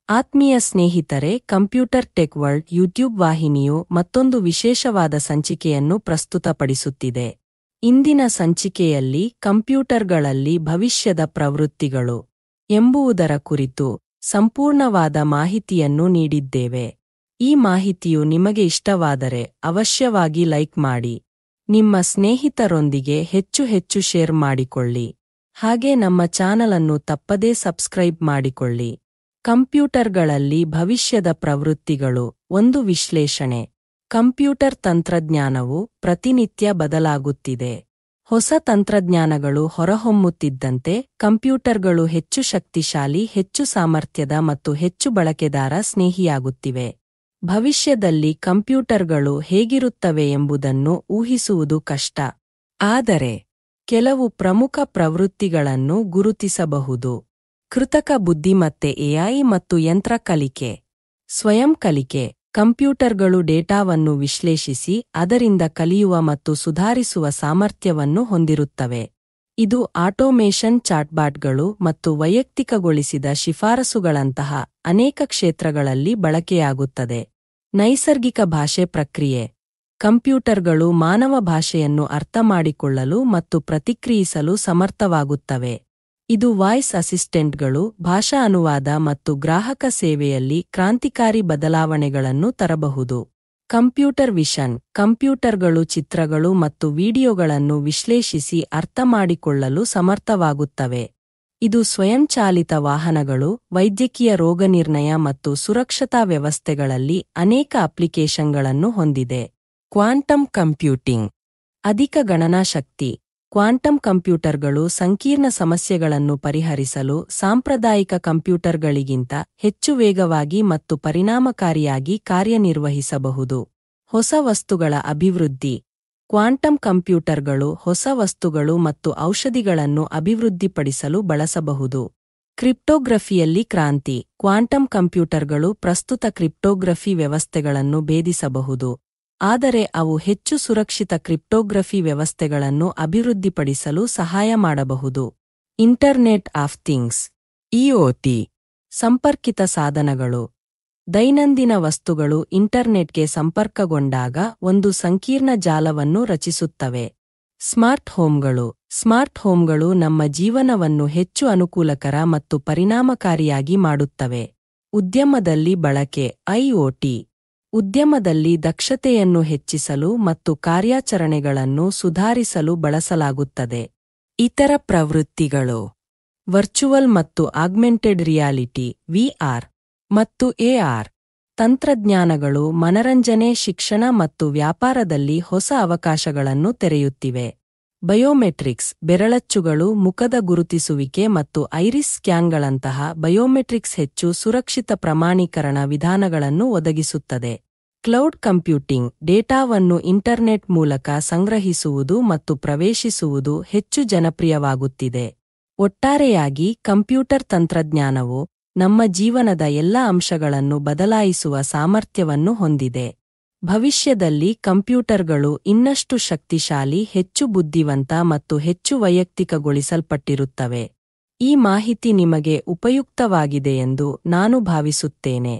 ಆತ್ಮೀಯ ಸ್ನೇಹಿತರೆ, computer tech world YouTube ವಾಹಿನಿಯು ಮತ್ತೊಂದು ವಿಶೇಷವಾದ ಸಂಚಿಕೆಯನ್ನು ಪ್ರಸ್ತುತಪಡಿಸುತ್ತಿದೆ. ಇಂದಿನ ಸಂಚಿಕೆಯಲ್ಲಿ ಕಂಪ್ಯೂಟರ್ಗಳಲ್ಲಿ ಭವಿಷ್ಯದ ಪ್ರವೃತ್ತಿಗಳು ಎಂಬುದರ ಕುರಿತು ಸಂಪೂರ್ಣವಾದ ಮಾಹಿತಿಯನ್ನು ನೀಡಿದ್ದೇವೆ. ಈ ಮಾಹಿತಿಯು ನಿಮಗೆ ಇಷ್ಟವಾದರೆ ಅವಶ್ಯವಾಗಿ ಲೈಕ್ ಮಾಡಿ, ನಿಮ್ಮ ಸ್ನೇಹಿತರೊಂದಿಗೆ ಹೆಚ್ಚು ಶೇರ್ ಮಾಡಿಕೊಳ್ಳಿ. ಹಾಗೆ ನಮ್ಮ ಚಾನಲ್ ಅನ್ನು ತಪ್ಪದೇ ಸಬ್ಸ್ಕ್ರೈಬ್ ಮಾಡಿಕೊಳ್ಳಿ. ಕಂಪ್ಯೂಟರ್ಗಳಲ್ಲಿ ಭವಿಷ್ಯದ ಪ್ರವೃತ್ತಿಗಳು. ಒಂದು ವಿಶ್ಲೇಷಣೆ. ಕಂಪ್ಯೂಟರ್ ತಂತ್ರಜ್ಞಾನವು ಪ್ರತಿನಿತ್ಯ ಬದಲಾಗುತ್ತಿದೆ. ಹೊಸ ತಂತ್ರಜ್ಞಾನಗಳು ಹೊರಹೊಮ್ಮುತ್ತಿದ್ದಂತೆ ಕಂಪ್ಯೂಟರ್ಗಳು ಹೆಚ್ಚು ಶಕ್ತಿಶಾಲಿ, ಹೆಚ್ಚು ಸಾಮರ್ಥ್ಯದ ಮತ್ತು ಹೆಚ್ಚು ಬಳಕೆದಾರ ಸ್ನೇಹಿಯಾಗುತ್ತಿವೆ. ಭವಿಷ್ಯದಲ್ಲಿ ಕಂಪ್ಯೂಟರ್ಗಳು ಹೇಗಿರುತ್ತವೆ ಎಂಬುದನ್ನು ಊಹಿಸುವುದು ಕಷ್ಟ. ಆದರೆ ಕೆಲವು ಪ್ರಮುಖ ಪ್ರವೃತ್ತಿಗಳನ್ನು ಗುರುತಿಸಬಹುದು. ಕೃತಕ ಬುದ್ಧಿಮತ್ತೆ ಎಐ ಮತ್ತು ಯಂತ್ರ ಕಲಿಕೆ. ಸ್ವಯಂ ಕಲಿಕೆ. ಕಂಪ್ಯೂಟರ್ಗಳು ಡೇಟಾವನ್ನು ವಿಶ್ಲೇಷಿಸಿ ಅದರಿಂದ ಕಲಿಯುವ ಮತ್ತು ಸುಧಾರಿಸುವ ಸಾಮರ್ಥ್ಯವನ್ನು ಹೊಂದಿರುತ್ತವೆ. ಇದು ಆಟೋಮೇಷನ್, ಚಾಟ್ಬಾಟ್ಗಳು ಮತ್ತು ವೈಯಕ್ತಿಕಗೊಳಿಸಿದ ಶಿಫಾರಸುಗಳಂತಹ ಅನೇಕ ಕ್ಷೇತ್ರಗಳಲ್ಲಿ ಬಳಕೆಯಾಗುತ್ತದೆ. ನೈಸರ್ಗಿಕ ಭಾಷೆ ಪ್ರಕ್ರಿಯೆ. ಕಂಪ್ಯೂಟರ್ಗಳು ಮಾನವ ಭಾಷೆಯನ್ನು ಅರ್ಥಮಾಡಿಕೊಳ್ಳಲು ಮತ್ತು ಪ್ರತಿಕ್ರಿಯಿಸಲು ಸಮರ್ಥವಾಗುತ್ತವೆ. ಇದು ವಾಯ್ಸ್ ಅಸಿಸ್ಟೆಂಟ್ಗಳು, ಭಾಷಾ ಅನುವಾದ ಮತ್ತು ಗ್ರಾಹಕ ಸೇವೆಯಲ್ಲಿ ಕ್ರಾಂತಿಕಾರಿ ಬದಲಾವಣೆಗಳನ್ನು ತರಬಹುದು. Computer vision. ಕಂಪ್ಯೂಟರ್ಗಳು ಚಿತ್ರಗಳು ಮತ್ತು ವಿಡಿಯೋಗಳನ್ನು ವಿಶ್ಲೇಷಿಸಿ ಅರ್ಥಮಾಡಿಕೊಳ್ಳಲು ಸಮರ್ಥವಾಗುತ್ತವೆ. ಇದು ಸ್ವಯಂಚಾಲಿತ ವಾಹನಗಳು, ವೈದ್ಯಕೀಯ ರೋಗನಿರ್ಣಯ ಮತ್ತು ಸುರಕ್ಷತಾ ವ್ಯವಸ್ಥೆಗಳಲ್ಲಿ ಅನೇಕ ಅಪ್ಲಿಕೇಶನ್ಗಳನ್ನು ಹೊಂದಿದೆ. Quantum computing. ಅಧಿಕ ಗಣನಾ ಶಕ್ತಿ. ಕ್ವಾಂಟಮ್ ಕಂಪ್ಯೂಟರ್ಗಳು ಸಂಕೀರ್ಣ ಸಮಸ್ಯೆಗಳನ್ನು ಪರಿಹರಿಸಲು ಸಾಂಪ್ರದಾಯಿಕ ಕಂಪ್ಯೂಟರ್ಗಳಿಗಿಂತ ಹೆಚ್ಚು ವೇಗವಾಗಿ ಮತ್ತು ಪರಿಣಾಮಕಾರಿಯಾಗಿ ಕಾರ್ಯನಿರ್ವಹಿಸಬಹುದು. ಹೊಸ ವಸ್ತುಗಳ ಅಭಿವೃದ್ಧಿ. ಕ್ವಾಂಟಮ್ ಕಂಪ್ಯೂಟರ್ಗಳು ಹೊಸ ವಸ್ತುಗಳು ಮತ್ತು ಔಷಧಿಗಳನ್ನು ಅಭಿವೃದ್ಧಿಪಡಿಸಲು ಬಳಸಬಹುದು. ಕ್ರಿಪ್ಟೋಗ್ರಫಿಯಲ್ಲಿ ಕ್ರಾಂತಿ. ಕ್ವಾಂಟಮ್ ಕಂಪ್ಯೂಟರ್ಗಳು ಪ್ರಸ್ತುತ ಕ್ರಿಪ್ಟೋಗ್ರಫಿ ವ್ಯವಸ್ಥೆಗಳನ್ನು ಭೇದಿಸಬಹುದು, ಆದರೆ ಅವು ಹೆಚ್ಚು ಸುರಕ್ಷಿತ ಕ್ರಿಪ್ಟೋಗ್ರಫಿ ವ್ಯವಸ್ಥೆಗಳನ್ನು ಅಭಿವೃದ್ಧಿಪಡಿಸಲು ಸಹಾಯ ಮಾಡಬಹುದು. Internet of things IoT. ಸಂಪರ್ಕಿತ ಸಾಧನಗಳು. ದೈನಂದಿನ ವಸ್ತುಗಳು ಇಂಟರ್ನೆಟ್ಗೆ ಸಂಪರ್ಕಗೊಂಡಾಗ ಒಂದು ಸಂಕೀರ್ಣ ಜಾಲವನ್ನು ರಚಿಸುತ್ತವೆ. ಸ್ಮಾರ್ಟ್ ಹೋಮ್ಗಳು. ಸ್ಮಾರ್ಟ್ ಹೋಮ್ಗಳು ನಮ್ಮ ಜೀವನವನ್ನು ಹೆಚ್ಚು ಅನುಕೂಲಕರ ಮತ್ತು ಪರಿಣಾಮಕಾರಿಯಾಗಿ ಮಾಡುತ್ತವೆ. ಉದ್ಯಮದಲ್ಲಿ ಬಳಕೆ. ಐಒಟಿ ಉದ್ಯಮದಲ್ಲಿ ದಕ್ಷತೆಯನ್ನು ಹೆಚ್ಚಿಸಲು ಮತ್ತು ಕಾರ್ಯಾಚರಣೆಗಳನ್ನು ಸುಧಾರಿಸಲು ಬಳಸಲಾಗುತ್ತದೆ. ಇತರ ಪ್ರವೃತ್ತಿಗಳು. ವರ್ಚುವಲ್ ಮತ್ತು ಆಗ್ಮೆಂಟೆಡ್ ರಿಯಾಲಿಟಿ ವಿಆರ್ ಮತ್ತು ಎಆರ್. ತಂತ್ರಜ್ಞಾನಗಳು ಮನರಂಜನೆ, ಶಿಕ್ಷಣ ಮತ್ತು ವ್ಯಾಪಾರದಲ್ಲಿ ಹೊಸ ಅವಕಾಶಗಳನ್ನು ತೆರೆಯುತ್ತಿವೆ. ಬಯೋಮೆಟ್ರಿಕ್ಸ್. ಬೆರಳಚ್ಚುಗಳು, ಮುಖದ ಗುರುತಿಸುವಿಕೆ ಮತ್ತು ಐರಿಸ್ ಸ್ಕ್ಯಾನ್ಗಳಂತಹ ಬಯೋಮೆಟ್ರಿಕ್ಸ್ ಹೆಚ್ಚು ಸುರಕ್ಷಿತ ಪ್ರಮಾಣೀಕರಣ ವಿಧಾನಗಳನ್ನು ಒದಗಿಸುತ್ತದೆ. Cloud computing. ಡೇಟಾವನ್ನು ಇಂಟರ್ನೆಟ್ ಮೂಲಕ ಸಂಗ್ರಹಿಸುವುದು ಮತ್ತು ಪ್ರವೇಶಿಸುವುದು ಹೆಚ್ಚು ಜನಪ್ರಿಯವಾಗುತ್ತಿದೆ. ಒಟ್ಟಾರೆಯಾಗಿ ಕಂಪ್ಯೂಟರ್ ತಂತ್ರಜ್ಞಾನವು ನಮ್ಮ ಜೀವನದ ಎಲ್ಲ ಅಂಶಗಳನ್ನು ಬದಲಾಯಿಸುವ ಸಾಮರ್ಥ್ಯವನ್ನು ಹೊಂದಿದೆ. ಭವಿಷ್ಯದಲ್ಲಿ ಕಂಪ್ಯೂಟರ್ಗಳು ಇನ್ನಷ್ಟು ಶಕ್ತಿಶಾಲಿ, ಹೆಚ್ಚು ಬುದ್ಧಿವಂತ ಮತ್ತು ಹೆಚ್ಚು ವೈಯಕ್ತಿಕಗೊಳಿಸಲ್ಪಟ್ಟಿರುತ್ತವೆ. ಈ ಮಾಹಿತಿ ನಿಮಗೆ ಉಪಯುಕ್ತವಾಗಿದೆ ಎಂದು ನಾನು ಭಾವಿಸುತ್ತೇನೆ.